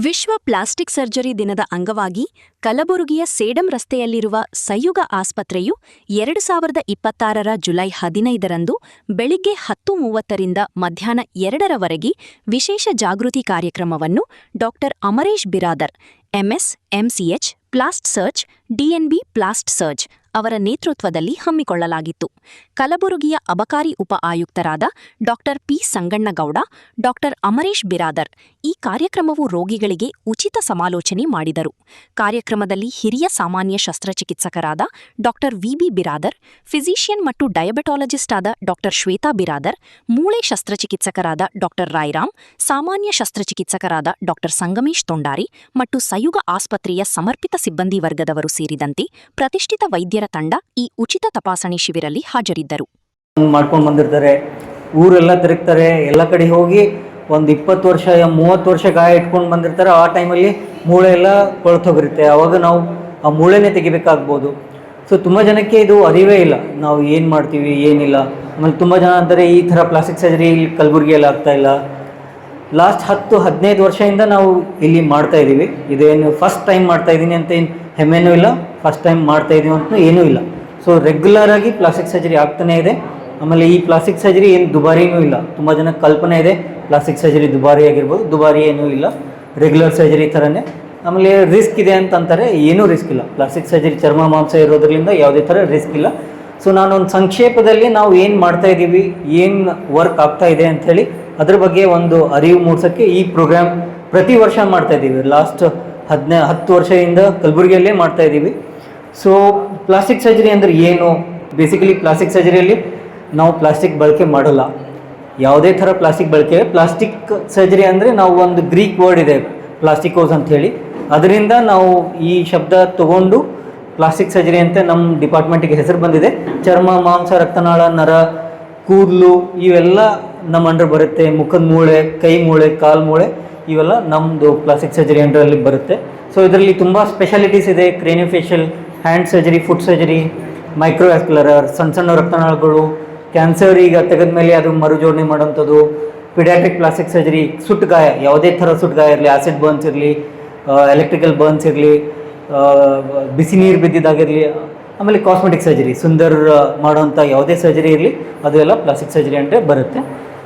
ವಿಶ್ವ plastic surgery ದಿನದ ಅಂಗವಾಗಿ ಕಲಬುರಗಿಯ ಸೇಡಂ ರಸ್ತೆಯಲ್ಲಿರುವ ಸಯುಗ ಆಸ್ಪತ್ರೆಯು 2026ರ ಜುಲೈ 15ರಂದು ಬೆಳಿಗ್ಗೆ 10:30ರಿಂದ ಮಧ್ಯಾಹ್ನ 2ರವರೆಗೆ ವಿಶೇಷ ಜಾಗೃತಿ ಕಾರ್ಯಕ್ರಮವನ್ನು ಡಾ Amaresh Biradar, MS, MCh, ಪ್ಲಾಸ್ಟ್ ಸರ್ಜ್, DNB ಪ್ಲಾಸ್ಟ್ ಸರ್ಜ್ ಅವರ ನೇತೃತ್ವದಲ್ಲಿ ಹಮ್ಮಿಕೊಳ್ಳಲಾಗಿತ್ತು. ಕಲಬುರಗಿಯ ಅಬಕಾರಿ ಉಪ ಆಯುಕ್ತರಾದ ಡಾ ಪಿ ಸಂಗಣ್ಣಗೌಡ, ಡಾ ಅಮರೇಶ್ ಬಿರಾದರ್ ಈ ಕಾರ್ಯಕ್ರಮವು ರೋಗಿಗಳಿಗೆ ಉಚಿತ ಸಮಾಲೋಚನೆ ಮಾಡಿದರು. ಕಾರ್ಯಕ್ರಮದಲ್ಲಿ ಹಿರಿಯ ಸಾಮಾನ್ಯ ಶಸ್ತ್ರಚಿಕಿತ್ಸಕರಾದ ಡಾ ವಿಬಿ ಬಿರಾದರ್, ಫಿಸಿಷಿಯನ್ ಮತ್ತು ಡಯಾಬೆಟಾಲಜಿಸ್ಟ್ ಆದ ಡಾ ಶ್ವೇತಾ ಬಿರಾದರ್, ಮೂಳೆ ಶಸ್ತ್ರಚಿಕಿತ್ಸಕರಾದ ಡಾ ರಾಯ್ರಾಮ್, ಸಾಮಾನ್ಯ ಶಸ್ತ್ರಚಿಕಿತ್ಸಕರಾದ ಡಾ ಸಂಗಮೇಶ್ ತೊಂಡಾರಿ ಮತ್ತು ಸಯುಗ ಆಸ್ಪತ್ರೆಯ ಸಮರ್ಪಿತ ಸಿಬ್ಬಂದಿ ವರ್ಗದವರು ಸೇರಿದಂತೆ ಪ್ರತಿಷ್ಠಿತ ವೈದ್ಯರ ತಂಡ ಈ ಉಚಿತ ತಪಾಸಣೆ ಶಿಬಿರಲ್ಲಿ ಹಾಜರಿದ್ದರು. ಮಾಡ್ಕೊಂಡು ಬಂದಿರ್ತಾರೆ, ಊರೆಲ್ಲ ತಿರುಗ್ತಾರೆ, ಎಲ್ಲ ಕಡೆ ಹೋಗಿ ಒಂದು 20 ವರ್ಷ 30 ವರ್ಷ ಗಾಯ ಇಟ್ಕೊಂಡು ಬಂದಿರ್ತಾರೆ. ಆ ಟೈಮಲ್ಲಿ ಮೂಳೆ ಎಲ್ಲ ಕೊಳ್ತೋಗಿರುತ್ತೆ. ಆವಾಗ ನಾವು ಆ ಮೂಳೆನೇ ತೆಗಿಬೇಕಾಗ್ಬೋದು. ಸೊ ತುಂಬ ಜನಕ್ಕೆ ಇದು ಅರಿವೇ ಇಲ್ಲ, ನಾವು ಏನು ಮಾಡ್ತೀವಿ ಏನಿಲ್ಲ. ಆಮೇಲೆ ತುಂಬ ಜನ ಅಂತಾರೆ ಈ ಥರ ಪ್ಲಾಸ್ಟಿಕ್ ಸರ್ಜರಿ ಇಲ್ಲಿ ಕಲಬುರಗಿಯಲ್ಲಿ ಆಗ್ತಾಯಿಲ್ಲ. ಲಾಸ್ಟ್ 10-15 ವರ್ಷದಿಂದ ನಾವು ಇಲ್ಲಿ ಮಾಡ್ತಾಯಿದ್ದೀವಿ. ಇದೇನು ಫಸ್ಟ್ ಟೈಮ್ ಮಾಡ್ತಾಯಿದ್ದೀನಿ ಅಂತ ಏನು ಹೆಮ್ಮೆನೂ ಇಲ್ಲ, ಫಸ್ಟ್ ಟೈಮ್ ಮಾಡ್ತಾಯಿದ್ದೀವಿ ಅಂತ ಏನೂ ಇಲ್ಲ. ಸೊ ರೆಗ್ಯುಲರಾಗಿ ಪ್ಲಾಸ್ಟಿಕ್ ಸರ್ಜರಿ ಆಗ್ತಾನೇ ಇದೆ. ಆಮೇಲೆ ಈ ಪ್ಲಾಸ್ಟಿಕ್ ಸರ್ಜರಿ ಏನು ದುಬಾರಿನೂ ಇಲ್ಲ. ತುಂಬ ಜನಕ್ಕೆ ಕಲ್ಪನೆ ಇದೆ ಪ್ಲಾಸ್ಟಿಕ್ ಸರ್ಜರಿ ದುಬಾರಿ ಆಗಿರ್ಬೋದು, ದುಬಾರಿ ಏನೂ ಇಲ್ಲ, ರೆಗ್ಯುಲರ್ ಸರ್ಜರಿ ಥರನೇ. ಆಮೇಲೆ ರಿಸ್ಕ್ ಇದೆ ಅಂತಂತಾರೆ, ಏನೂ ರಿಸ್ಕ್ ಇಲ್ಲ. ಪ್ಲಾಸ್ಟಿಕ್ ಸರ್ಜರಿ ಚರ್ಮ ಮಾಂಸ ಇರೋದ್ರಿಂದ ಯಾವುದೇ ಥರ ರಿಸ್ಕ್ ಇಲ್ಲ. ಸೊ ನಾನೊಂದು ಸಂಕ್ಷೇಪದಲ್ಲಿ ನಾವು ಏನು ಮಾಡ್ತಾಯಿದ್ದೀವಿ, ಏನು ವರ್ಕ್ ಆಗ್ತಾಯಿದೆ ಅಂಥೇಳಿ ಅದ್ರ ಬಗ್ಗೆ ಒಂದು ಅರಿವು ಮೂಡಿಸೋಕ್ಕೆ ಈ ಪ್ರೋಗ್ರಾಮ್ ಪ್ರತಿ ವರ್ಷ ಮಾಡ್ತಾಯಿದ್ದೀವಿ. ಲಾಸ್ಟ್ 10 ವರ್ಷದಿಂದ ಕಲಬುರಗಿಯಲ್ಲೇ ಮಾಡ್ತಾಯಿದ್ದೀವಿ. ಸೊ ಪ್ಲಾಸ್ಟಿಕ್ ಸರ್ಜರಿ ಅಂದರೆ ಏನು? ಬೇಸಿಕಲಿ ಪ್ಲಾಸ್ಟಿಕ್ ಸರ್ಜರಿಯಲ್ಲಿ ನಾವು ಪ್ಲಾಸ್ಟಿಕ್ ಬಳಕೆ ಮಾಡೋಲ್ಲ, ಯಾವುದೇ ಥರ ಪ್ಲಾಸ್ಟಿಕ್ ಬಳಕೆ. ಪ್ಲಾಸ್ಟಿಕ್ ಸರ್ಜರಿ ಅಂದರೆ ನಾವು ಒಂದು ಗ್ರೀಕ್ ವರ್ಡ್ ಇದೆ ಪ್ಲಾಸ್ಟಿಕೋಸ್ ಅಂಥೇಳಿ, ಅದರಿಂದ ನಾವು ಈ ಶಬ್ದ ತಗೊಂಡು ಪ್ಲಾಸ್ಟಿಕ್ ಸರ್ಜರಿ ಅಂತ ನಮ್ಮ ಡಿಪಾರ್ಟ್ಮೆಂಟಿಗೆ ಹೆಸರು ಬಂದಿದೆ. ಚರ್ಮ, ಮಾಂಸ, ರಕ್ತನಾಳ, ನರ, ಕೂದಲು ಇವೆಲ್ಲ ನಮ್ಮ ಅಂಡರ್ ಬರುತ್ತೆ. ಮುಖದ ಮೂಳೆ, ಕೈ ಮೂಳೆ, ಕಾಲು ಮೂಳೆ ಇವೆಲ್ಲ ನಮ್ಮದು ಪ್ಲಾಸ್ಟಿಕ್ ಸರ್ಜರಿ ಅಂಡರಲ್ಲಿ ಬರುತ್ತೆ. ಸೊ ಇದರಲ್ಲಿ ತುಂಬ ಸ್ಪೆಷಾಲಿಟೀಸ್ ಇದೆ. Craniofacial, hand surgery, foot surgery, microvascular, ಸಣ್ಣ ರಕ್ತನಾಳಗಳು, ಕ್ಯಾನ್ಸರ್ ಈಗ ತೆಗೆದ ಮೇಲೆ ಅದು ಮರುಜೋಡಣೆ ಮಾಡೋಂಥದ್ದು, ಪಿಡಿಯಾಟ್ರಿಕ್ ಪ್ಲಾಸ್ಟಿಕ್ ಸರ್ಜರಿ, ಸುಟ್ಟು ಗಾಯ, ಯಾವುದೇ ಥರ ಸುಟ್ಟು ಗಾಯ ಇರಲಿ, ಆ್ಯಸಿಡ್ ಬರ್ನ್ಸ್ ಇರಲಿ, ಎಲೆಕ್ಟ್ರಿಕಲ್ ಬರ್ನ್ಸ್ ಇರಲಿ, ಬಿಸಿ ನೀರು ಬಿದ್ದಿದ್ದಾಗಿರಲಿ, ಆಮೇಲೆ ಕಾಸ್ಮೆಟಿಕ್ ಸರ್ಜರಿ, ಸುಂದರ ಮಾಡೋವಂಥ ಯಾವುದೇ ಸರ್ಜರಿ ಇರಲಿ ಅದೆಲ್ಲ ಪ್ಲಾಸ್ಟಿಕ್ ಸರ್ಜರಿ ಅಂದರೆ ಬರುತ್ತೆ.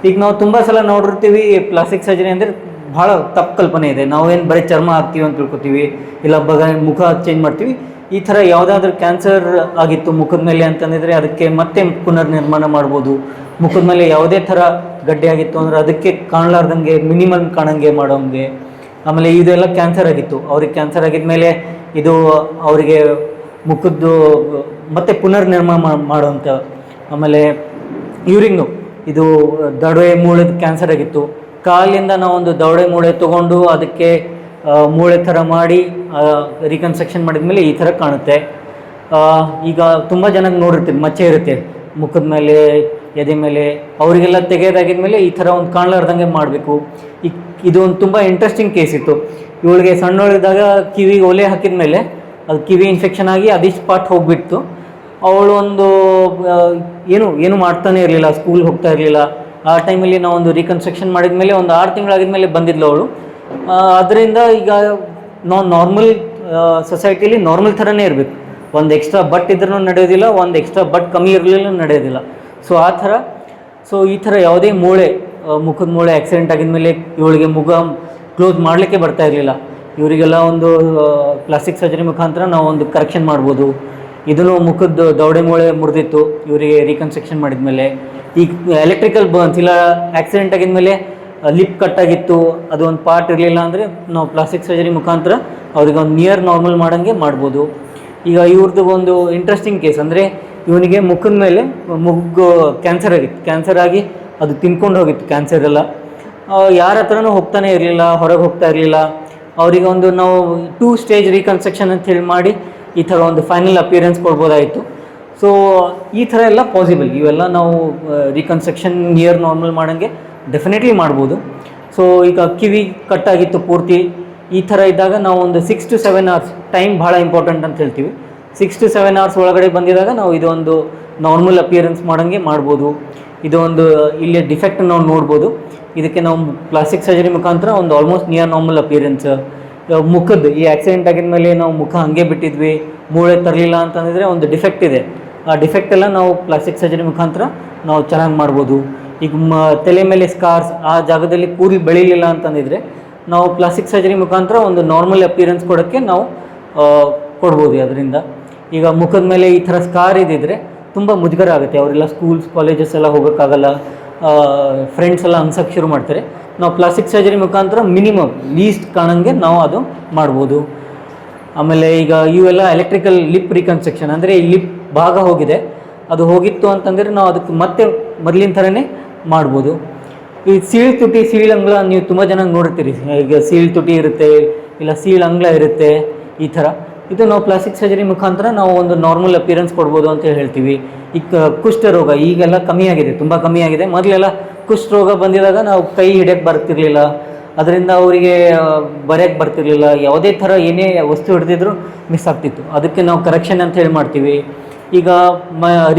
ಈಗ ನಾವು ತುಂಬ ಸಲ ನೋಡಿರ್ತೀವಿ ಪ್ಲಾಸ್ಟಿಕ್ ಸರ್ಜರಿ ಅಂದರೆ ಭಾಳ ತಪ್ಪು ಕಲ್ಪನೆ ಇದೆ. ನಾವೇನು ಬರೀ ಚರ್ಮ ಹಾಕ್ತೀವಿ ಅಂತ ತಿಳ್ಕೊತೀವಿ, ಇಲ್ಲ ಮುಖ ಚೇಂಜ್ ಮಾಡ್ತೀವಿ. ಈ ಥರ ಯಾವುದಾದ್ರೂ ಕ್ಯಾನ್ಸರ್ ಆಗಿತ್ತು ಮುಖದ ಮೇಲೆ ಅಂತಂದಿದ್ರೆ ಅದಕ್ಕೆ ಮತ್ತೆ ಪುನರ್ನಿರ್ಮಾಣ ಮಾಡ್ಬೋದು. ಮುಖದ ಮೇಲೆ ಯಾವುದೇ ಥರ ಗಡ್ಡೆ ಆಗಿತ್ತು ಅಂದರೆ ಅದಕ್ಕೆ ಕಾಣಲಾರ್ದಂಗೆ ಮಿನಿಮಮ್ ಕಾಣಂಗೆ ಮಾಡೋಂಗೆ. ಆಮೇಲೆ ಇದೆಲ್ಲ ಕ್ಯಾನ್ಸರ್ ಆಗಿತ್ತು, ಅವ್ರಿಗೆ ಕ್ಯಾನ್ಸರ್ ಆಗಿದ್ಮೇಲೆ ಇದು ಅವರಿಗೆ ಮುಖದ್ದು ಮತ್ತೆ ಪುನರ್ನಿರ್ಮಾಣ ಮಾಡೋಂಥ. ಆಮೇಲೆ ಯೂರಿನ್ನು, ಇದು ದವಡೆ ಮೂಳೆದ ಕ್ಯಾನ್ಸರ್ ಆಗಿತ್ತು, ಕಾಲಿಂದ ನಾವೊಂದು ದವಡೆ ಮೂಳೆ ತೊಗೊಂಡು ಅದಕ್ಕೆ ಮೂಳೆ ಥರ ಮಾಡಿ ರಿಕನ್ಸ್ಟ್ರಕ್ಷನ್ ಮಾಡಿದ್ಮೇಲೆ ಈ ಥರ ಕಾಣುತ್ತೆ. ಈಗ ತುಂಬ ಜನಕ್ಕೆ ನೋಡಿರ್ತೀವಿ ಮಚ್ಚೆ ಇರುತ್ತೆ ಮುಖದ ಮೇಲೆ, ಎದೆ ಮೇಲೆ, ಅವರಿಗೆಲ್ಲ ತೆಗೆದಾಗಿದ್ಮೇಲೆ ಈ ಥರ ಒಂದು ಕಾಣಲಾರ್ದಂಗೆ ಮಾಡಬೇಕು. ಇದು ಒಂದು ತುಂಬ ಇಂಟ್ರೆಸ್ಟಿಂಗ್ ಕೇಸ್ ಇತ್ತು. ಇವಳಿಗೆ ಸಣ್ಣೊಳಿದಾಗ ಕಿವಿಗೆ ಒಲೆ ಹಾಕಿದ ಮೇಲೆ ಅದು ಕಿವಿ ಇನ್ಫೆಕ್ಷನ್ ಆಗಿ ಅದಿಷ್ಟು ಪಾರ್ಟ್ ಹೋಗಿಬಿಡ್ತು. ಅವಳು ಒಂದು ಏನು ಮಾಡ್ತಾನೆ ಇರಲಿಲ್ಲ, ಸ್ಕೂಲ್ಗೆ ಹೋಗ್ತಾ ಇರಲಿಲ್ಲ. ಆ ಟೈಮಲ್ಲಿ ನಾವು ಒಂದು ರಿಕನ್ಸ್ಟ್ರಕ್ಷನ್ ಮಾಡಿದ ಮೇಲೆ ಒಂದು 6 ತಿಂಗಳಾಗಿದ್ಮೇಲೆ ಬಂದಿದ್ಲು ಅವಳು. ಅದರಿಂದ ಈಗ ನಾವು ನಾರ್ಮಲ್ ಸೊಸೈಟಿಲಿ ನಾರ್ಮಲ್ ಥರನೇ ಇರಬೇಕು. ಒಂದು ಎಕ್ಸ್ಟ್ರಾ ಬಟ್ ಇದ್ರೂ ನಡೆಯೋದಿಲ್ಲ, ಒಂದು ಎಕ್ಸ್ಟ್ರಾ ಬಟ್ ಕಮ್ಮಿ ಇರಲಿಲ್ಲ ನಡೆಯೋದಿಲ್ಲ. ಸೊ ಆ ಥರ. ಸೊ ಈ ಥರ ಯಾವುದೇ ಮೂಳೆ, ಮುಖದ ಮೂಳೆ ಆಕ್ಸಿಡೆಂಟ್ ಆಗಿದ್ಮೇಲೆ ಇವಳಿಗೆ ಮುಖ ಕ್ಲೋಸ್ ಮಾಡಲಿಕ್ಕೆ ಬರ್ತಾ ಇರಲಿಲ್ಲ. ಇವರಿಗೆಲ್ಲ ಒಂದು ಪ್ಲಾಸ್ಟಿಕ್ ಸರ್ಜರಿ ಮುಖಾಂತರ ನಾವು ಒಂದು ಕರೆಕ್ಷನ್ ಮಾಡ್ಬೋದು. ಇದನ್ನು ಮುಖದ ದವಡೆ ಮೂಳೆ ಮುರಿದಿತ್ತು, ಇವರಿಗೆ ರೀಕನ್ಸ್ಟ್ರಕ್ಷನ್ ಮಾಡಿದ್ಮೇಲೆ. ಈಗ ಎಲೆಕ್ಟ್ರಿಕಲ್ ಬರ್ನ್ಸ್ ಇಲ್ಲ ಆಕ್ಸಿಡೆಂಟ್ ಆಗಿದ್ಮೇಲೆ ಲಿಪ್ ಕಟ್ಟಾಗಿತ್ತು, ಅದು ಒಂದು ಪಾರ್ಟ್ ಇರಲಿಲ್ಲ ಅಂದರೆ ನಾವು ಪ್ಲಾಸ್ಟಿಕ್ ಸರ್ಜರಿ ಮುಖಾಂತರ ಅವ್ರಿಗೆ ಒಂದು ನಿಯರ್ ನಾರ್ಮಲ್ ಮಾಡೋಂಗೆ ಮಾಡ್ಬೋದು. ಈಗ ಇವ್ರದ್ದು ಒಂದು ಇಂಟ್ರೆಸ್ಟಿಂಗ್ ಕೇಸ್ ಅಂದರೆ ಇವನಿಗೆ ಮುಖದ ಮೇಲೆ ಮುಗ್ಗು ಕ್ಯಾನ್ಸರ್ ಆಗಿತ್ತು. ಕ್ಯಾನ್ಸರ್ ಆಗಿ ಅದು ತಿನ್ಕೊಂಡು ಹೋಗಿತ್ತು ಕ್ಯಾನ್ಸರ್ ಎಲ್ಲ. ಯಾರ ಹತ್ರನೂ ಹೋಗ್ತಾನೆ ಇರಲಿಲ್ಲ, ಹೊರಗೆ ಹೋಗ್ತಾ ಇರಲಿಲ್ಲ. ಅವರಿಗೆ ಒಂದು ನಾವು 2 ಸ್ಟೇಜ್ ರೀಕನ್ಸ್ಟ್ರಕ್ಷನ್ ಅಂತ ಹೇಳಿ ಮಾಡಿ ಈ ಥರ ಒಂದು ಫೈನಲ್ ಅಪಿಯರೆನ್ಸ್ ಕೊಡ್ಬೋದಾಯಿತು. ಸೊ ಈ ಥರ ಎಲ್ಲ ಪಾಸಿಬಲ್. ಇವೆಲ್ಲ ನಾವು ರೀಕನ್ಸ್ಟ್ರಕ್ಷನ್ ನಿಯರ್ ನಾರ್ಮಲ್ ಮಾಡೋಂಗೆ ಡೆಫಿನೆಟ್ಲಿ ಮಾಡ್ಬೋದು. ಸೊ ಈಗ ಕಿವಿ ಕಟ್ಟಾಗಿತ್ತು ಪೂರ್ತಿ, ಈ ಥರ ಇದ್ದಾಗ ನಾವು ಒಂದು 6 to 7 hours ಟೈಮ್ ಭಾಳ ಇಂಪಾರ್ಟೆಂಟ್ ಅಂತ ಹೇಳ್ತೀವಿ. 6 to 7 hours ಒಳಗಡೆ ಬಂದಿದಾಗ ನಾವು ಇದೊಂದು ನಾರ್ಮಲ್ ಅಪಿಯರೆನ್ಸ್ ಮಾಡೋಂಗೆ ಮಾಡ್ಬೋದು. ಇದು ಒಂದು ಇಲ್ಲಿ ಡಿಫೆಕ್ಟ್ ನಾವು ನೋಡ್ಬೋದು. ಇದಕ್ಕೆ ನಾವು ಪ್ಲಾಸ್ಟಿಕ್ ಸರ್ಜರಿ ಮುಖಾಂತರ ಒಂದು ಆಲ್ಮೋಸ್ಟ್ ನಿಯರ್ ನಾರ್ಮಲ್ ಅಪಿಯರೆನ್ಸ್. ಮುಖದ್ದು ಈ ಆಕ್ಸಿಡೆಂಟ್ ಆಗಿದ ಮೇಲೆ ನಾವು ಮುಖ ಹಾಗೆ ಬಿಟ್ಟಿದ್ವಿ, ಮೂಳೆ ತರಲಿಲ್ಲ ಅಂತಂದರೆ ಒಂದು ಡಿಫೆಕ್ಟ್ ಇದೆ. ಆ ಡಿಫೆಕ್ಟ್ ಎಲ್ಲ ನಾವು ಪ್ಲಾಸ್ಟಿಕ್ ಸರ್ಜರಿ ಮುಖಾಂತರ ನಾವು ಚೆನ್ನಾಗಿ ಮಾಡ್ಬೋದು. ಈಗ ತಲೆ ಮೇಲೆ ಸ್ಕಾರ್ಸ್ ಆ ಜಾಗದಲ್ಲಿ ಕೂದಲು ಬೆಳೀಲಿಲ್ಲ ಅಂತಂದಿದ್ರೆ ನಾವು ಪ್ಲಾಸ್ಟಿಕ್ ಸರ್ಜರಿ ಮುಖಾಂತರ ಒಂದು ನಾರ್ಮಲ್ ಅಪಿಯರೆನ್ಸ್ ಕೊಡೋಕ್ಕೆ ನಾವು ಕೊಡ್ಬೋದು ಅದರಿಂದ. ಈಗ ಮುಖದ ಮೇಲೆ ಈ ಥರ ಸ್ಕಾರ್ ಇದ್ದಿದ್ರೆ ತುಂಬ ಮುಜುಗರ ಆಗುತ್ತೆ, ಅವರೆಲ್ಲ ಸ್ಕೂಲ್ಸ್ ಕಾಲೇಜಸ್ ಎಲ್ಲ ಹೋಗೋಕ್ಕಾಗಲ್ಲ, ಫ್ರೆಂಡ್ಸ್ ಎಲ್ಲ ಅನ್ಸೋಕ್ಕೆ ಶುರು ಮಾಡ್ತಾರೆ. ನಾವು ಪ್ಲಾಸ್ಟಿಕ್ ಸರ್ಜರಿ ಮುಖಾಂತರ ಮಿನಿಮಮ್ ಲೀಸ್ಟ್ ಕಾಣಂಗೆ ನಾವು ಅದು ಮಾಡ್ಬೋದು. ಆಮೇಲೆ ಈಗ ಇವೆಲ್ಲ ಎಲೆಕ್ಟ್ರಿಕಲ್ ಲಿಪ್ ರಿಕನ್ಸ್ಟ್ರಕ್ಷನ್, ಅಂದರೆ ಈ ಲಿಪ್ ಭಾಗ ಹೋಗಿದೆ, ಅದು ಹೋಗಿತ್ತು ಅಂತಂದರೆ ನಾವು ಅದಕ್ಕೆ ಮತ್ತೆ ಮೊದಲಿನ ಥರನೇ ಮಾಡ್ಬೋದು. ಈ ಸೀಳು ತುಟಿ ಸೀಳಂಗ್ಲ ನೀವು ತುಂಬ ಜನ ನೋಡಿರ್ತೀರಿ. ಈಗ ಸೀಳು ತುಟಿ ಇರುತ್ತೆ, ಇಲ್ಲ ಸೀಳಂಗ್ಲ ಇರುತ್ತೆ, ಈ ಥರ ಇದು ನಾವು ಪ್ಲಾಸ್ಟಿಕ್ ಸರ್ಜರಿ ಮುಖಾಂತರ ನಾವು ಒಂದು ನಾರ್ಮಲ್ ಅಪಿಯರೆನ್ಸ್ ಕೊಡ್ಬೋದು ಅಂತ ಹೇಳ್ತೀವಿ. ಈಗ ಕುಷ್ಠರೋಗ ಈಗೆಲ್ಲ ಕಮ್ಮಿಯಾಗಿದೆ, ತುಂಬ ಕಮ್ಮಿಯಾಗಿದೆ. ಮೊದಲೆಲ್ಲ ಕುಷ್ಠರೋಗ ಬಂದಿದಾಗ ನಾವು ಕೈ ಹಿಡಿಯೋಕ್ಕೆ ಬರ್ತಿರ್ಲಿಲ್ಲ, ಅದರಿಂದ ಅವರಿಗೆ ಬರೆಯೋಕ್ಕೆ ಬರ್ತಿರ್ಲಿಲ್ಲ, ಯಾವುದೇ ಥರ ಏನೇ ವಸ್ತು ಹಿಡ್ದಿದ್ರು ಮಿಸ್ ಆಗ್ತಿತ್ತು. ಅದಕ್ಕೆ ನಾವು ಕರೆಕ್ಷನ್ ಅಂತ ಹೇಳಿ ಮಾಡ್ತೀವಿ. ಈಗ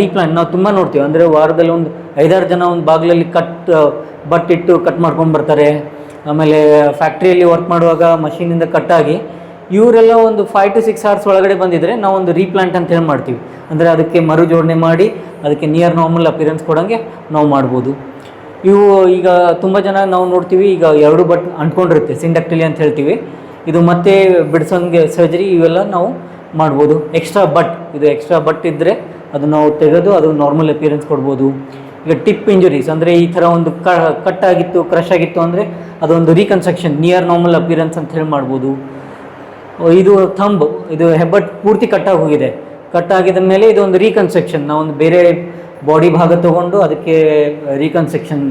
ರೀಪ್ಲಾಂಟ್ ನಾವು ತುಂಬ ನೋಡ್ತೀವಿ, ಅಂದರೆ ವಾರದಲ್ಲಿ ಒಂದು 5-6 ಜನ ಒಂದು ಬಾಗಿಲಲ್ಲಿ ಬಟ್ಟಿಟ್ಟು ಕಟ್ ಮಾಡ್ಕೊಂಡು ಬರ್ತಾರೆ. ಆಮೇಲೆ ಫ್ಯಾಕ್ಟ್ರಿಯಲ್ಲಿ ವರ್ಕ್ ಮಾಡುವಾಗ ಮಷೀನಿಂದ ಕಟ್ಟಾಗಿ ಇವರೆಲ್ಲ ಒಂದು 5 to 6 hours ಒಳಗಡೆ ಬಂದಿದ್ದರೆ ನಾವು ಒಂದು ರೀಪ್ಲಾಂಟ್ ಅಂತ ಹೇಳಿ ಮಾಡ್ತೀವಿ. ಅಂದರೆ ಅದಕ್ಕೆ ಮರು ಜೋಡಣೆ ಮಾಡಿ ಅದಕ್ಕೆ ನಿಯರ್ ನಾರ್ಮಲ್ ಅಪಿಯರೆನ್ಸ್ ಕೊಡೋಂಗೆ ನಾವು ಮಾಡ್ಬೋದು. ಇವು ಈಗ ತುಂಬ ಜನ ನಾವು ನೋಡ್ತೀವಿ, ಈಗ 2 ಬಟ್ ಅಂಟ್ಕೊಂಡಿರುತ್ತೆ, ಸಿಂಡಕ್ಟಿಲಿ ಅಂತ ಹೇಳ್ತೀವಿ. ಇದು ಮತ್ತೆ ಬಿಡಿಸೋಂಗೆ ಸರ್ಜರಿ ಇವೆಲ್ಲ ನಾವು ಮಾಡ್ಬೋದು. ಎಕ್ಸ್ಟ್ರಾ ಬಟ್ ಇದ್ದರೆ ಅದು ನಾವು ತೆಗೆದು ಅದು ನಾರ್ಮಲ್ ಅಪಿಯರೆನ್ಸ್ ಕೊಡ್ಬೋದು. ಈಗ ಟಿಪ್ ಇಂಜುರೀಸ್, ಅಂದರೆ ಈ ಥರ ಒಂದು ಕಟ್ಟಾಗಿತ್ತು, ಕ್ರಶ್ ಆಗಿತ್ತು ಅಂದರೆ ಅದೊಂದು ರೀಕನ್ಸ್ಟ್ರಕ್ಷನ್ ನಿಯರ್ ನಾರ್ಮಲ್ ಅಪಿಯರೆನ್ಸ್ ಅಂತ ಹೇಳಿ ಮಾಡ್ಬೋದು. ಇದು ಇದು ಹೆಬ್ಬಟ್ ಪೂರ್ತಿ ಕಟ್ಟಾಗಿ ಹೋಗಿದೆ, ಕಟ್ಟಾಗಿದ ಮೇಲೆ ಇದೊಂದು ರೀಕನ್ಸ್ಟ್ರಕ್ಷನ್, ನಾವೊಂದು ಬೇರೆ ಬಾಡಿ ಭಾಗ ತೊಗೊಂಡು ಅದಕ್ಕೆ ರೀಕನ್ಸ್ಟ್ರಕ್ಷನ್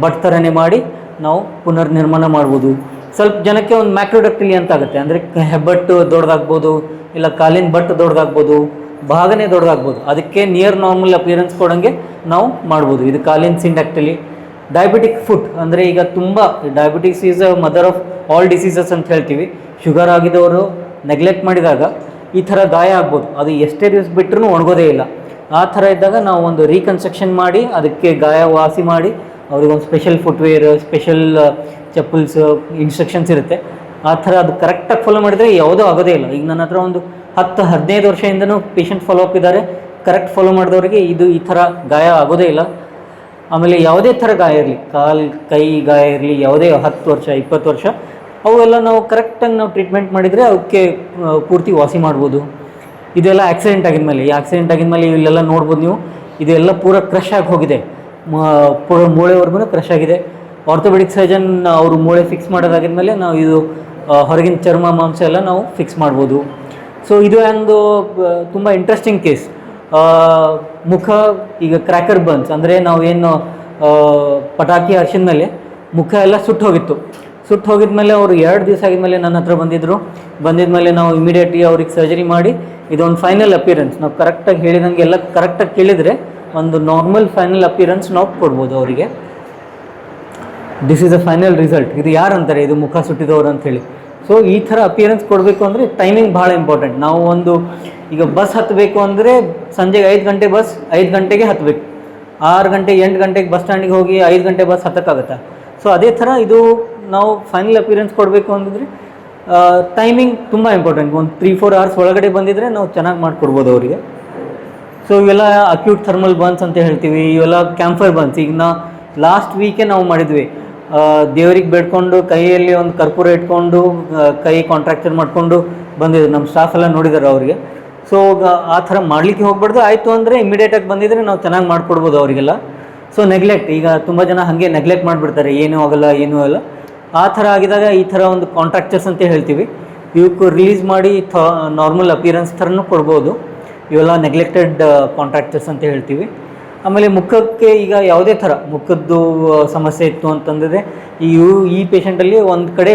ಬಟ್ ಥರನೇ ಮಾಡಿ ನಾವು ಪುನರ್ನಿರ್ಮಾಣ ಮಾಡ್ಬೋದು. ಸ್ವಲ್ಪ ಜನಕ್ಕೆ ಒಂದು ಮ್ಯಾಕ್ರೋಡಕ್ಟಿಲಿ ಅಂತ ಆಗುತ್ತೆ, ಅಂದರೆ ಹೆಬ್ಬಟ್ಟು ದೊಡ್ಡದಾಗ್ಬೋದು, ಇಲ್ಲ ಕಾಲಿನ ಬಟ್ಟು ದೊಡ್ಡದಾಗ್ಬೋದು, ಭಾಗನೇ ದೊಡ್ಡದಾಗ್ಬೋದು. ಅದಕ್ಕೆ ನಿಯರ್ ನಾರ್ಮಲ್ ಅಪಿಯರೆನ್ಸ್ ಕೊಡೋಂಗೆ ನಾವು ಮಾಡ್ಬೋದು. ಇದು ಕಾಲಿನ ಸಿಂಡಕ್ಟಿಲಿ. ಡಯಾಬಿಟಿಕ್ ಫುಟ್, ಅಂದರೆ ಈಗ ತುಂಬ diabetics is a mother of all diseases ಅಂತ ಹೇಳ್ತೀವಿ. ಶುಗರ್ ಆಗಿದವರು ನೆಗ್ಲೆಕ್ಟ್ ಮಾಡಿದಾಗ ಈ ಥರ ಗಾಯ ಆಗ್ಬೋದು, ಅದು ಎಷ್ಟೇ ದಿವಸ ಬಿಟ್ಟರೂ ಒಣಗೋದೇ ಇಲ್ಲ. ಆ ಥರ ಇದ್ದಾಗ ನಾವು ಒಂದು ರೀಕನ್ಸ್ಟ್ರಕ್ಷನ್ ಮಾಡಿ ಅದಕ್ಕೆ ಗಾಯ ವಾಸಿ ಮಾಡಿ ಅವ್ರಿಗೊಂದು special footwear, special chappals, instructions ಇರುತ್ತೆ. ಆ ಥರ ಅದು ಕರೆಕ್ಟಾಗಿ ಫಾಲೋ ಮಾಡಿದರೆ ಯಾವುದೂ ಆಗೋದೇ ಇಲ್ಲ. ಈಗ ನನ್ನ ಹತ್ರ ಒಂದು 10-15 ವರ್ಷದಿಂದನೂ ಪೇಷಂಟ್ ಫಾಲೋ ಅಪ್ ಇದ್ದಾರೆ. ಕರೆಕ್ಟ್ ಫಾಲೋ ಮಾಡಿದವರಿಗೆ ಈ ಥರ ಗಾಯ ಆಗೋದೇ ಇಲ್ಲ. ಆಮೇಲೆ ಯಾವುದೇ ಥರ ಗಾಯ ಇರಲಿ, ಕೈ ಗಾಯ ಇರಲಿ, ಯಾವುದೇ 10 ವರ್ಷ 20 ವರ್ಷ ಅವೆಲ್ಲ ನಾವು ಕರೆಕ್ಟಾಗಿ ನಾವು ಟ್ರೀಟ್ಮೆಂಟ್ ಮಾಡಿದರೆ ಅವಕ್ಕೆ ಪೂರ್ತಿ ವಾಸಿ ಮಾಡ್ಬೋದು. ಇದೆಲ್ಲ ಆಕ್ಸಿಡೆಂಟ್ ಆಗಿದ್ಮೇಲೆ, ಈ ಆಕ್ಸಿಡೆಂಟ್ ಆಗಿದ್ಮೇಲೆ ಇಲ್ಲೆಲ್ಲ ನೋಡ್ಬೋದು ನೀವು, ಇದೆಲ್ಲ ಪೂರ ಕ್ರಶ್ ಆಗಿ ಹೋಗಿದೆ, ಪೂರ ಮೂಳೆವರೆಗೂ ಕ್ರಶ್ ಆಗಿದೆ. ಆರ್ಥೋಪೆಡಿಕ್ ಸರ್ಜನ್ ಅವರು ಮೂಳೆ ಫಿಕ್ಸ್ ಮಾಡೋದಾಗಿದ್ಮೇಲೆ ನಾವು ಇದು ಹೊರಗಿನ ಚರ್ಮ ಮಾಂಸ ಎಲ್ಲ ನಾವು ಫಿಕ್ಸ್ ಮಾಡ್ಬೋದು. ಸೊ ಇದು ಒಂದು ತುಂಬ ಇಂಟ್ರೆಸ್ಟಿಂಗ್ ಕೇಸ್. ಮುಖ ಈಗ ಕ್ರ್ಯಾಕರ್ ಬರ್ನ್ಸ್, ಅಂದರೆ ನಾವು ಏನು ಪಟಾಕಿ ಹರ್ಸಿದ ಮೇಲೆ ಮುಖ ಎಲ್ಲ ಸುಟ್ಟು ಹೋಗಿದ್ಮೇಲೆ ಅವರು 2 ದಿವಸ ಆಗಿದ್ಮೇಲೆ ನನ್ನ ಹತ್ರ ಬಂದಿದ್ಮೇಲೆ ನಾವು ಇಮಿಡಿಯೇಟ್ಲಿ ಅವ್ರಿಗೆ ಸರ್ಜರಿ ಮಾಡಿ ಇದೊಂದು ಫೈನಲ್ ಅಪಿಯರೆನ್ಸ್ ನಾವು ಕರೆಕ್ಟಾಗಿ ಹೇಳಿದಂಗೆ ಎಲ್ಲ ಕರೆಕ್ಟಾಗಿ ಕೇಳಿದರೆ ಒಂದು ನಾರ್ಮಲ್ ಫೈನಲ್ ಅಪಿಯರೆನ್ಸ್ ನಾವು ಕೊಡ್ಬೋದು ಅವರಿಗೆ. This is a final result. ಇದು ಯಾರು ಅಂತಾರೆ, ಇದು ಮುಖ ಸುಟ್ಟಿದವರು ಅಂಥೇಳಿ. ಸೊ ಈ ಥರ ಅಪಿಯರೆನ್ಸ್ ಕೊಡಬೇಕು ಅಂದರೆ ಟೈಮಿಂಗ್ ಭಾಳ ಇಂಪಾರ್ಟೆಂಟ್. ನಾವು ಈಗ ಬಸ್ ಹತ್ತಬೇಕು ಅಂದರೆ ಸಂಜೆಗೆ 5 ಗಂಟೆ ಬಸ್, 5 ಗಂಟೆಗೆ ಹತ್ತಬೇಕು. 6 ಗಂಟೆ 8 ಗಂಟೆಗೆ ಬಸ್ ಸ್ಟ್ಯಾಂಡಿಗೆ ಹೋಗಿ 5 ಗಂಟೆ ಬಸ್ ಹತ್ತಕ್ಕಾಗತ್ತಾ? ಸೊ ಅದೇ ಥರ ಇದು ನಾವು ಫೈನಲ್ ಅಪಿಯರೆನ್ಸ್ ಕೊಡಬೇಕು ಅಂತಂದರೆ ಟೈಮಿಂಗ್ ತುಂಬ ಇಂಪಾರ್ಟೆಂಟ್. ಒಂದು 3-4 hours ಒಳಗಡೆ ಬಂದಿದ್ದರೆ ನಾವು ಚೆನ್ನಾಗಿ ಮಾಡಿಕೊಡ್ಬೋದು ಅವರಿಗೆ. ಸೊ ಇವೆಲ್ಲ ಅಕ್ಯೂಟ್ ಥರ್ಮಲ್ ಬರ್ನ್ಸ್ ಅಂತ ಹೇಳ್ತೀವಿ, ಇವೆಲ್ಲ ಕ್ಯಾಂಫರ್ ಬರ್ನ್ಸ್. ಈಗ ಲಾಸ್ಟ್ ವೀಕೆ ನಾವು ಮಾಡಿದ್ವಿ, ದೇವರಿಗೆ ಬೇಡ್ಕೊಂಡು ಕೈಯಲ್ಲಿ ಒಂದು ಕರ್ಪೂರ ಇಟ್ಕೊಂಡು ಕೈ ಕಾಂಟ್ರಾಕ್ಚರ್ ಮಾಡಿಕೊಂಡು ಬಂದಿದ್ರು. ನಮ್ಮ ಸ್ಟಾಫ್ ಎಲ್ಲ ನೋಡಿದ್ದಾರೆ ಅವರಿಗೆ. ಸೊ ಆ ಥರ ಮಾಡಲಿಕ್ಕೆ ಹೋಗ್ಬಾರ್ದು. ಆಯಿತು ಅಂದರೆ ಇಮಿಡಿಯೇಟಾಗಿ ಬಂದಿದ್ದರೆ ನಾವು ಚೆನ್ನಾಗಿ ಮಾಡಿಕೊಡ್ಬೋದು ಅವರಿಗೆಲ್ಲ. ಸೊ ನೆಗ್ಲೆಕ್ಟ್, ಈಗ ತುಂಬ ಜನ ಹಾಗೆ ನೆಗ್ಲೆಕ್ಟ್ ಮಾಡಿಬಿಡ್ತಾರೆ, ಏನೂ ಆಗಲ್ಲ. ಆ ಥರ ಆಗಿದಾಗ ಈ ಥರ ಒಂದು ಕಾಂಟ್ರಾಕ್ಚರ್ಸ್ ಅಂತ ಹೇಳ್ತೀವಿ, ಇವಕ್ಕೆ ರಿಲೀಸ್ ಮಾಡಿ ನಾರ್ಮಲ್ ಅಪಿಯರೆನ್ಸ್ ಥರನೂ ಕೊಡ್ಬೋದು. ಇವೆಲ್ಲ ನೆಗ್ಲೆಕ್ಟೆಡ್ ಕಾಂಟ್ರಾಕ್ಚರ್ಸ್ ಅಂತ ಹೇಳ್ತೀವಿ. ಆಮೇಲೆ ಮುಖಕ್ಕೆ ಈಗ ಯಾವುದೇ ಥರ ಮುಖದ್ದು ಸಮಸ್ಯೆ ಇತ್ತು ಅಂತಂದರೆ ಈ ಪೇಷಂಟಲ್ಲಿ ಒಂದು ಕಡೆ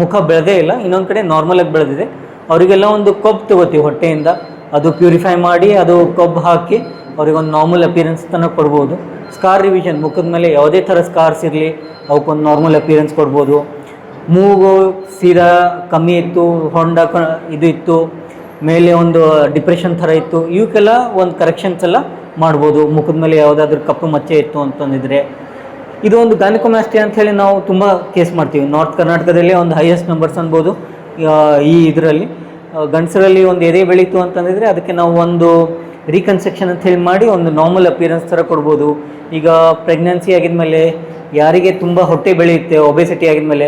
ಮುಖ ಬೆಳೆದೇ ಇಲ್ಲ, ಇನ್ನೊಂದು ಕಡೆ ನಾರ್ಮಲಾಗಿ ಬೆಳೆದಿದೆ. ಅವರಿಗೆಲ್ಲ ಒಂದು ಕೊಬ್ಬು ತೊಗೋತೀವಿ ಹೊಟ್ಟೆಯಿಂದ, ಅದು ಪ್ಯೂರಿಫೈ ಮಾಡಿ ಅದು ಕೊಬ್ಬು ಹಾಕಿ ಅವ್ರಿಗೊಂದು ನಾರ್ಮಲ್ ಅಪಿಯರೆನ್ಸ್ ತನಕ ಕೊಡ್ಬೋದು. ಸ್ಕಾರ್ ರಿವಿಷನ್, ಮುಖದ ಮೇಲೆ ಯಾವುದೇ ಥರ ಸ್ಕಾರ್ಸ್ ಇರಲಿ ಅವಕ್ಕೊಂದು ನಾರ್ಮಲ್ ಅಪಿಯರೆನ್ಸ್ ಕೊಡ್ಬೋದು. ಮೂಗು ಸೀದಾ ಕಮ್ಮಿ ಇತ್ತು, ಹೊಂಡ ಇದು ಇತ್ತು, ಮೇಲೆ ಒಂದು ಡಿಪ್ರೆಷನ್ ಥರ ಇತ್ತು, ಇವಕ್ಕೆಲ್ಲ ಒಂದು ಕರೆಕ್ಷನ್ಸ್ ಎಲ್ಲ ಮಾಡ್ಬೋದು. ಮುಖದ ಮೇಲೆ ಯಾವುದಾದ್ರೂ ಕಪ್ಪು ಮಚ್ಚೆ ಇತ್ತು ಅಂತಂದಿದ್ರೆ ಇದು ಒಂದು ಗೈನಕೋಮಾಸ್ಟಿ ಅಂತ ಹೇಳಿ ನಾವು ತುಂಬ ಕೇಸ್ ಮಾಡ್ತೀವಿ. ನಾರ್ತ್ ಕರ್ನಾಟಕದಲ್ಲಿ ಒಂದು ಹೈಯೆಸ್ಟ್ ನಂಬರ್ಸ್ ಅನ್ಬೋದು ಈ ಇದರಲ್ಲಿ. ಗಂಡಸರಲ್ಲಿ ಒಂದು ಎದೆ ಬೆಳೀತು ಅಂತಂದಿದ್ರೆ ಅದಕ್ಕೆ ನಾವು ಒಂದು ರೀಕನ್ಸ್ಟ್ರಕ್ಷನ್ ಅಂತ ಹೇಳಿ ಮಾಡಿ ಒಂದು ನಾರ್ಮಲ್ ಅಪಿಯರೆನ್ಸ್ ಥರ ಕೊಡ್ಬೋದು. ಈಗ ಪ್ರೆಗ್ನೆನ್ಸಿ ಆಗಿದ್ಮೇಲೆ ಯಾರಿಗೆ ತುಂಬ ಹೊಟ್ಟೆ ಬೆಳೆಯುತ್ತೆ, ಒಬೆಸಿಟಿ ಆಗಿದ್ಮೇಲೆ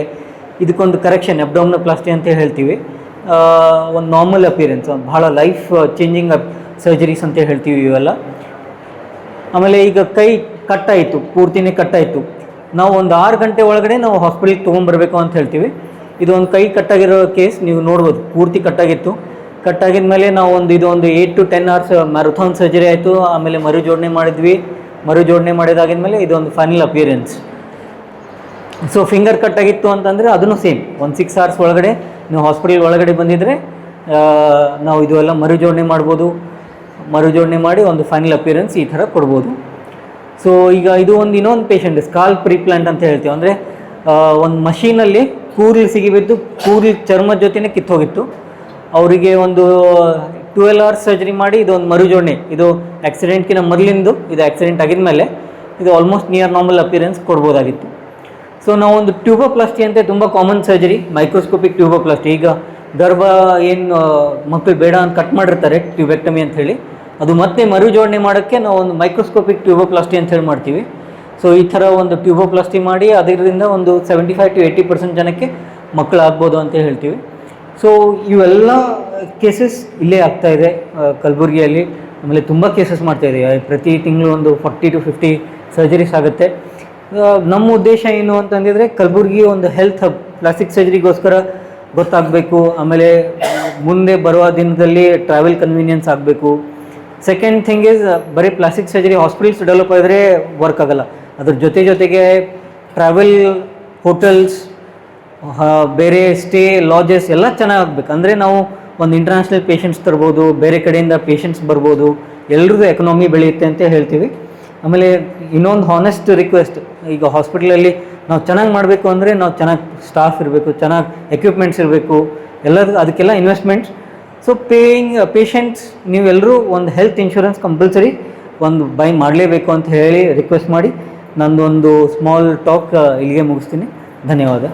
ಇದಕ್ಕೊಂದು ಕರೆಕ್ಷನ್ ಅಬ್ಡೋಮಿನೋಪ್ಲಾಸ್ಟಿ ಅಂತ ಹೇಳ್ತೀವಿ. ಒಂದು ನಾರ್ಮಲ್ ಅಪಿಯರೆನ್ಸ್, ಭಾಳ ಲೈಫ್ ಚೇಂಜಿಂಗ್ ಸರ್ಜರೀಸ್ ಅಂತ ಹೇಳ್ತೀವಿ ಇವೆಲ್ಲ. ಆಮೇಲೆ ಈಗ ಕೈ ಕಟ್ಟಾಯಿತು, ಪೂರ್ತಿನೇ ಕಟ್ಟಾಯಿತು, ನಾವು ಒಂದು 6 ಗಂಟೆ ಒಳಗಡೆ ನಾವು ಹಾಸ್ಪಿಟಲ್ಗೆ ತೊಗೊಂಬರ್ಬೇಕು ಅಂತ ಹೇಳ್ತೀವಿ. ಇದು ಒಂದು ಕೈ ಕಟ್ಟಾಗಿರೋ ಕೇಸ್ ನೀವು ನೋಡ್ಬೋದು, ಪೂರ್ತಿ ಕಟ್ಟಾಗಿತ್ತು. ಕಟ್ಟಾಗಿದ ಮೇಲೆ ನಾವು ಇದು ಒಂದು 8 to 10 hours ಮ್ಯಾರಥಾನ್ ಸರ್ಜರಿ ಆಯಿತು. ಆಮೇಲೆ ಮರುಜೋಡಣೆ ಮಾಡಿದ್ವಿ. ಮರುಜೋಡಣೆ ಮಾಡಿದಾಗಿದ್ಮೇಲೆ ಇದೊಂದು ಫೈನಲ್ ಅಪಿಯರೆನ್ಸ್. ಸೊ ಫಿಂಗರ್ ಕಟ್ಟಾಗಿತ್ತು ಅಂತಂದರೆ ಅದನ್ನು ಸೇಮ್ ಒಂದು 6 hours ಒಳಗಡೆ ನೀವು ಹಾಸ್ಪಿಟಲ್ ಒಳಗಡೆ ಬಂದಿದ್ದರೆ ನಾವು ಇದು ಎಲ್ಲ ಮರುಜೋಡಣೆ ಮಾಡ್ಬೋದು. ಮರುಜೋಡಣೆ ಮಾಡಿ ಒಂದು ಫೈನಲ್ ಅಪಿಯರೆನ್ಸ್ ಈ ಥರ ಕೊಡ್ಬೋದು. ಸೊ ಈಗ ಇದು ಇನ್ನೊಂದು ಪೇಷಂಟ್ ಸ್ಕಾಲ್ಪ್ ರೀಪ್ಲಾಂಟ್ ಅಂತ ಹೇಳ್ತೀವಿ. ಅಂದರೆ ಒಂದು ಮಷೀನಲ್ಲಿ ಕೂದಲು ಸಿಗಿಬಿದ್ದು ಕೂದಲು ಚರ್ಮದ ಜೊತೆನೇ ಕಿತ್ತೋಗಿತ್ತು. ಅವರಿಗೆ ಒಂದು 12 hours ಸರ್ಜರಿ ಮಾಡಿ ಇದೊಂದು ಮರುಜೋಡಣೆ, ಇದು ಆಕ್ಸಿಡೆಂಟ್ಗಿನ ಮೊದಲಿಂದು, ಇದು ಆಕ್ಸಿಡೆಂಟ್ ಆಗಿದ್ಮೇಲೆ ಇದು ಆಲ್ಮೋಸ್ಟ್ ನಿಯರ್ ನಾರ್ಮಲ್ ಅಪಿಯರೆನ್ಸ್ ಕೊಡ್ಬೋದಾಗಿತ್ತು. ಸೊ ನಾವು ಒಂದು ಟ್ಯೂಬೋಪ್ಲಾಸ್ಟಿ ಅಂತ ತುಂಬ ಕಾಮನ್ ಸರ್ಜರಿ, ಮೈಕ್ರೋಸ್ಕೋಪಿಕ್ ಟ್ಯೂಬೋಪ್ಲಾಸ್ಟಿ. ಈಗ ಗರ್ಭ ಏನು ಮಕ್ಕಳು ಬೇಡ ಅಂತ ಕಟ್ ಮಾಡಿರ್ತಾರೆ ಟ್ಯೂಬೆಕ್ಟಮಿ ಅಂತ ಹೇಳಿ, ಅದು ಮತ್ತೆ ಮರುಜೋಡಣೆ ಮಾಡೋಕ್ಕೆ ನಾವು ಒಂದು ಮೈಕ್ರೋಸ್ಕೋಪಿಕ್ ಟ್ಯೂಬೋಪ್ಲಾಸ್ಟಿ ಅಂತ ಹೇಳಿ ಮಾಡ್ತೀವಿ. ಸೊ ಈ ಥರ ಒಂದು ಟ್ಯೂಬೋಪ್ಲಾಸ್ಟಿ ಮಾಡಿ ಅದರಿಂದ ಒಂದು 75 to 80% ಜನಕ್ಕೆ ಮಕ್ಕಳಾಗ್ಬೋದು ಅಂತ ಹೇಳ್ತೀವಿ. ಸೊ ಇವೆಲ್ಲ ಕೇಸಸ್ ಇಲ್ಲೇ ಆಗ್ತಾಯಿದೆ ಕಲಬುರಗಿಯಲ್ಲಿ. ಆಮೇಲೆ ತುಂಬ ಕೇಸಸ್ ಮಾಡ್ತಾಯಿದ್ದೀವಿ. ಪ್ರತಿ ತಿಂಗಳು ಒಂದು 40 to 50 ಸರ್ಜರೀಸ್ ಆಗುತ್ತೆ. ನಮ್ಮ ಉದ್ದೇಶ ಏನು ಅಂತಂದಿದ್ರೆ ಕಲಬುರಗಿ ಒಂದು ಹೆಲ್ತ್ ಹಬ್, ಪ್ಲಾಸ್ಟಿಕ್ ಸರ್ಜರಿಗೋಸ್ಕರ ಗೊತ್ತಾಗಬೇಕು. ಆಮೇಲೆ ಮುಂದೆ ಬರುವ ದಿನದಲ್ಲಿ ಟ್ರಾವೆಲ್ ಕನ್ವೀನಿಯನ್ಸ್ ಆಗಬೇಕು. ಸೆಕೆಂಡ್ ಥಿಂಗ್ ಈಸ್ ಬರೀ ಪ್ಲಾಸ್ಟಿಕ್ ಸರ್ಜರಿ ಹಾಸ್ಪಿಟಲ್ಸ್ ಡೆವಲಪ್ ಆಗಿದ್ರೆ ವರ್ಕ್ ಆಗೋಲ್ಲ. ಅದ್ರ ಜೊತೆಗೆ ಟ್ರಾವೆಲ್, ಹೋಟೆಲ್ಸ್, ಬೇರೆ ಸ್ಟೇ, ಲಾಜಸ್ ಎಲ್ಲ ಚೆನ್ನಾಗಾಗಬೇಕು. ಅಂದರೆ ನಾವು ಒಂದು ಇಂಟರ್ನ್ಯಾಷನಲ್ ಪೇಷಂಟ್ಸ್ ತರ್ಬೋದು, ಬೇರೆ ಕಡೆಯಿಂದ ಪೇಷಂಟ್ಸ್ ಬರ್ಬೋದು, ಎಲ್ರಿಗೂ ಎಕನಾಮಿ ಬೆಳೆಯುತ್ತೆ ಅಂತ ಹೇಳ್ತೀವಿ. ಆಮೇಲೆ ಇನ್ನೊಂದು ಹಾನೆಸ್ಟ್ ರಿಕ್ವೆಸ್ಟ್, ಈಗ ಹಾಸ್ಪಿಟಲಲ್ಲಿ ನಾವು ಚೆನ್ನಾಗಿ ಮಾಡಬೇಕು ಅಂದರೆ ನಾವು ಚೆನ್ನಾಗಿ ಸ್ಟಾಫ್ ಇರಬೇಕು, ಚೆನ್ನಾಗಿ ಎಕ್ವಿಪ್ಮೆಂಟ್ಸ್ ಇರಬೇಕು, ಅದಕ್ಕೆಲ್ಲ ಇನ್ವೆಸ್ಟ್ಮೆಂಟ್ಸ್. ಸೊ ಪೇಷಂಟ್ಸ್ ನೀವೆಲ್ಲರೂ ಒಂದು ಹೆಲ್ತ್ ಇನ್ಶೂರೆನ್ಸ್ ಕಂಪಲ್ಸರಿ ಒಂದು ಬೈ ಮಾಡಲೇಬೇಕು ಅಂತ ಹೇಳಿ ರಿಕ್ವೆಸ್ಟ್ ಮಾಡಿ ನಂದೊಂದು ಸ್ಮಾಲ್ ಟಾಕ್ ಇಲ್ಲಿಗೆ ಮುಗಿಸ್ತೀನಿ. ಧನ್ಯವಾದ.